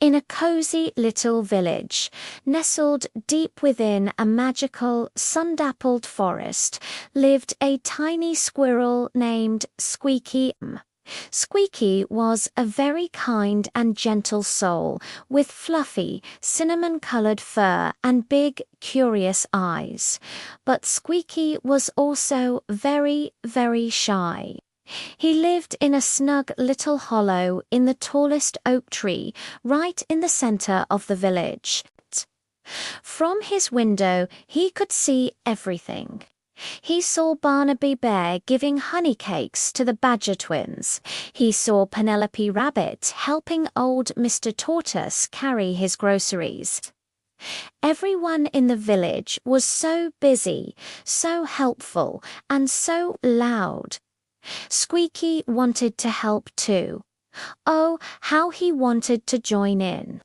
In a cozy little village, nestled deep within a magical, sun-dappled forest, lived a tiny squirrel named Squeaky. Squeaky was a very kind and gentle soul, with fluffy, cinnamon-colored fur and big, curious eyes. But Squeaky was also very, very shy. He lived in a snug little hollow in the tallest oak tree, right in the center of the village. From his window, he could see everything. He saw Barnaby Bear giving honey cakes to the Badger twins. He saw Penelope Rabbit helping old Mr. Tortoise carry his groceries. Everyone in the village was so busy, so helpful, and so loud. Squeaky wanted to help too. Oh, how he wanted to join in.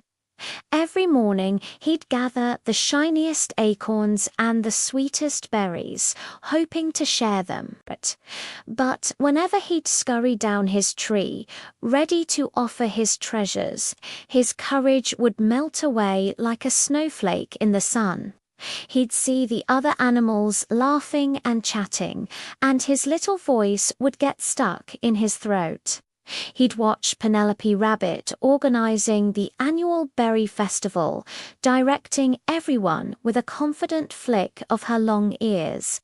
Every morning he'd gather the shiniest acorns and the sweetest berries, hoping to share them. But whenever he'd scurry down his tree, ready to offer his treasures, his courage would melt away like a snowflake in the sun. He'd see the other animals laughing and chatting, and his little voice would get stuck in his throat. He'd watch Penelope Rabbit organizing the annual berry festival, directing everyone with a confident flick of her long ears.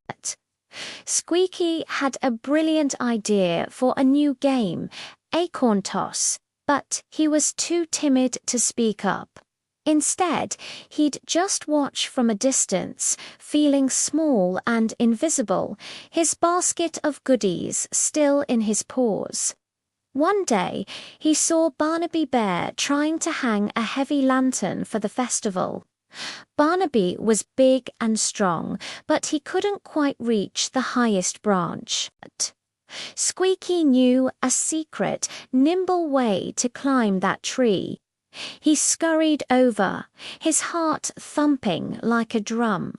Squeaky had a brilliant idea for a new game, acorn toss, but he was too timid to speak up. Instead, he'd just watch from a distance, feeling small and invisible, his basket of goodies still in his paws. One day, he saw Barnaby Bear trying to hang a heavy lantern for the festival. Barnaby was big and strong, but he couldn't quite reach the highest branch. Squeaky knew a secret, nimble way to climb that tree. He scurried over, his heart thumping like a drum.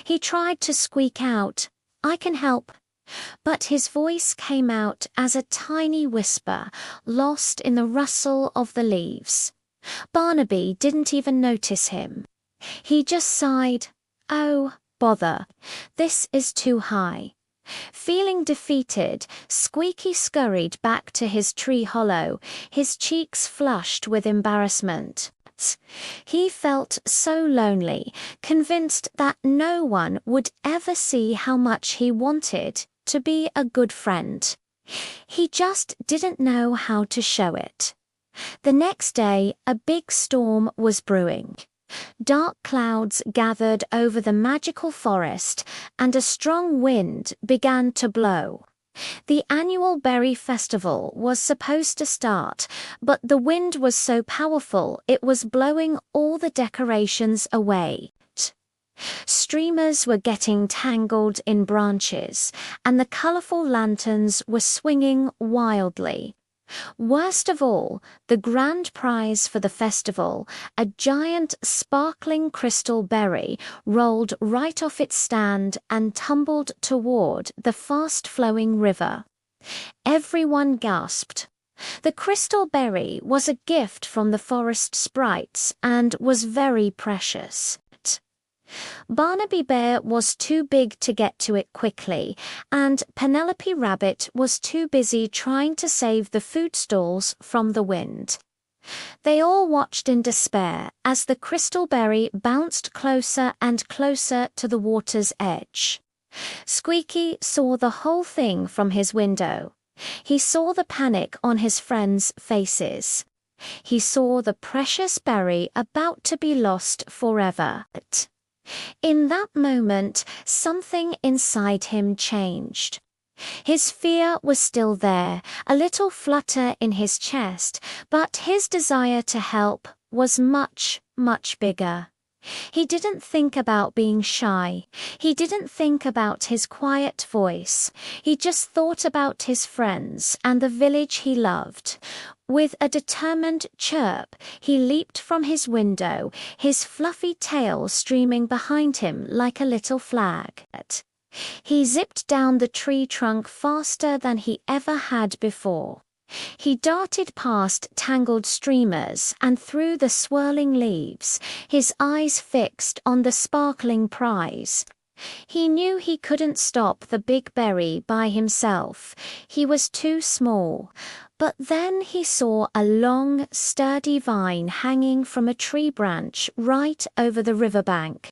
He tried to squeak out, "I can help," but his voice came out as a tiny whisper, lost in the rustle of the leaves. Barnaby didn't even notice him. He just sighed, "Oh, bother, this is too high." Feeling defeated, Squeaky scurried back to his tree hollow, his cheeks flushed with embarrassment. He felt so lonely, convinced that no one would ever see how much he wanted to be a good friend. He just didn't know how to show it. The next day, a big storm was brewing. Dark clouds gathered over the magical forest, and a strong wind began to blow. The annual berry festival was supposed to start, but the wind was so powerful it was blowing all the decorations away. Streamers were getting tangled in branches, and the colorful lanterns were swinging wildly. Worst of all, the grand prize for the festival, a giant sparkling crystal berry, rolled right off its stand and tumbled toward the fast-flowing river. Everyone gasped. The crystal berry was a gift from the forest sprites and was very precious. Barnaby Bear was too big to get to it quickly, and Penelope Rabbit was too busy trying to save the food stalls from the wind. They all watched in despair as the crystal berry bounced closer and closer to the water's edge. Squeaky saw the whole thing from his window. He saw the panic on his friends' faces. He saw the precious berry about to be lost forever. In that moment, something inside him changed. His fear was still there, a little flutter in his chest, but his desire to help was much, much bigger. He didn't think about being shy. He didn't think about his quiet voice. He just thought about his friends and the village he loved. With a determined chirp, he leaped from his window, his fluffy tail streaming behind him like a little flag. He zipped down the tree trunk faster than he ever had before. He darted past tangled streamers and through the swirling leaves, his eyes fixed on the sparkling prize. He knew he couldn't stop the big berry by himself. He was too small. But then he saw a long, sturdy vine hanging from a tree branch right over the riverbank.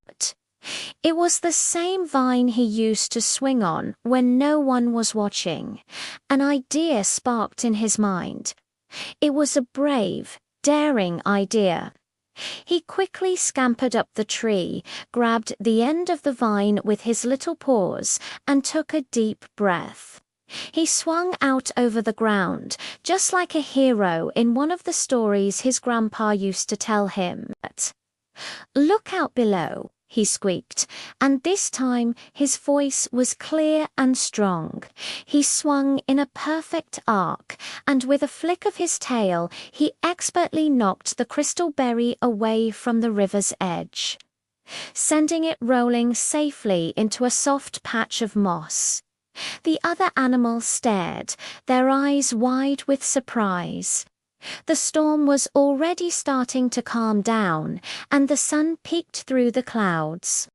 It was the same vine he used to swing on when no one was watching. An idea sparked in his mind. It was a brave, daring idea. He quickly scampered up the tree, grabbed the end of the vine with his little paws, and took a deep breath. He swung out over the ground, just like a hero in one of the stories his grandpa used to tell him. "Look out below," he squeaked, and this time his voice was clear and strong. He swung in a perfect arc, and with a flick of his tail, he expertly knocked the crystal berry away from the river's edge, sending it rolling safely into a soft patch of moss. The other animals stared, their eyes wide with surprise. The storm was already starting to calm down, and the sun peeked through the clouds.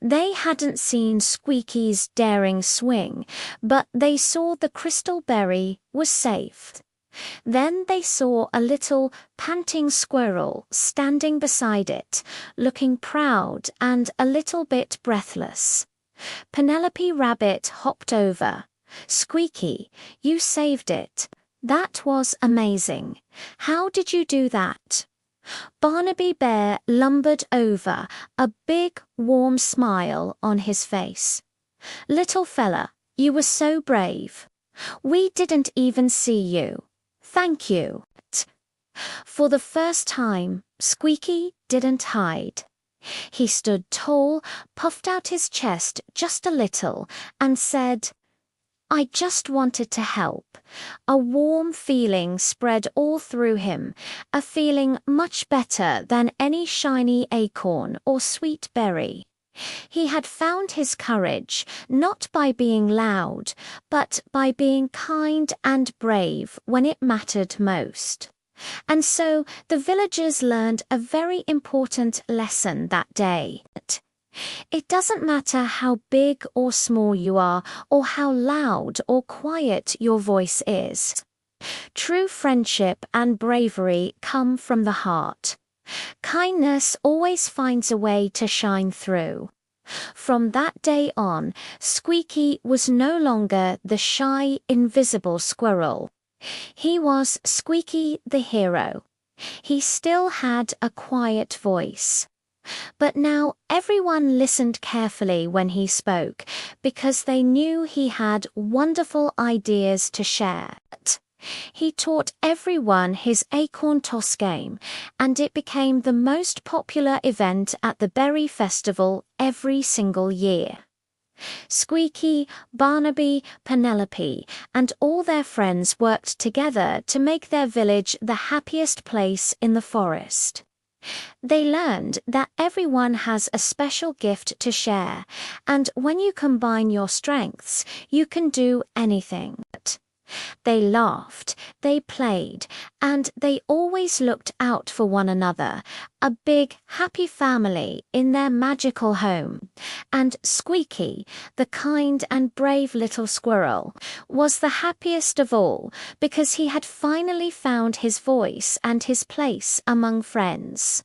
They hadn't seen Squeaky's daring swing, but they saw the crystal berry was safe. Then they saw a little, panting squirrel standing beside it, looking proud and a little bit breathless. Penelope Rabbit hopped over. "Squeaky, you saved it. That was amazing. How did you do that?" Barnaby Bear lumbered over, a big, warm smile on his face. "Little fella, you were so brave. We didn't even see you. Thank you." For the first time, Squeaky didn't hide. He stood tall, puffed out his chest just a little, and said, "I just wanted to help." A warm feeling spread all through him, a feeling much better than any shiny acorn or sweet berry. He had found his courage, not by being loud, but by being kind and brave when it mattered most. And so the villagers learned a very important lesson that day. It doesn't matter how big or small you are, or how loud or quiet your voice is. True friendship and bravery come from the heart. Kindness always finds a way to shine through. From that day on, Squeaky was no longer the shy, invisible squirrel. He was Squeaky the hero. He still had a quiet voice. But now everyone listened carefully when he spoke, because they knew he had wonderful ideas to share. He taught everyone his acorn toss game, and it became the most popular event at the Berry Festival every single year. Squeaky, Barnaby, Penelope, and all their friends worked together to make their village the happiest place in the forest. They learned that everyone has a special gift to share, and when you combine your strengths, you can do anything. They laughed, they played, and they always looked out for one another, a big, happy family in their magical home. And Squeaky, the kind and brave little squirrel, was the happiest of all because he had finally found his voice and his place among friends.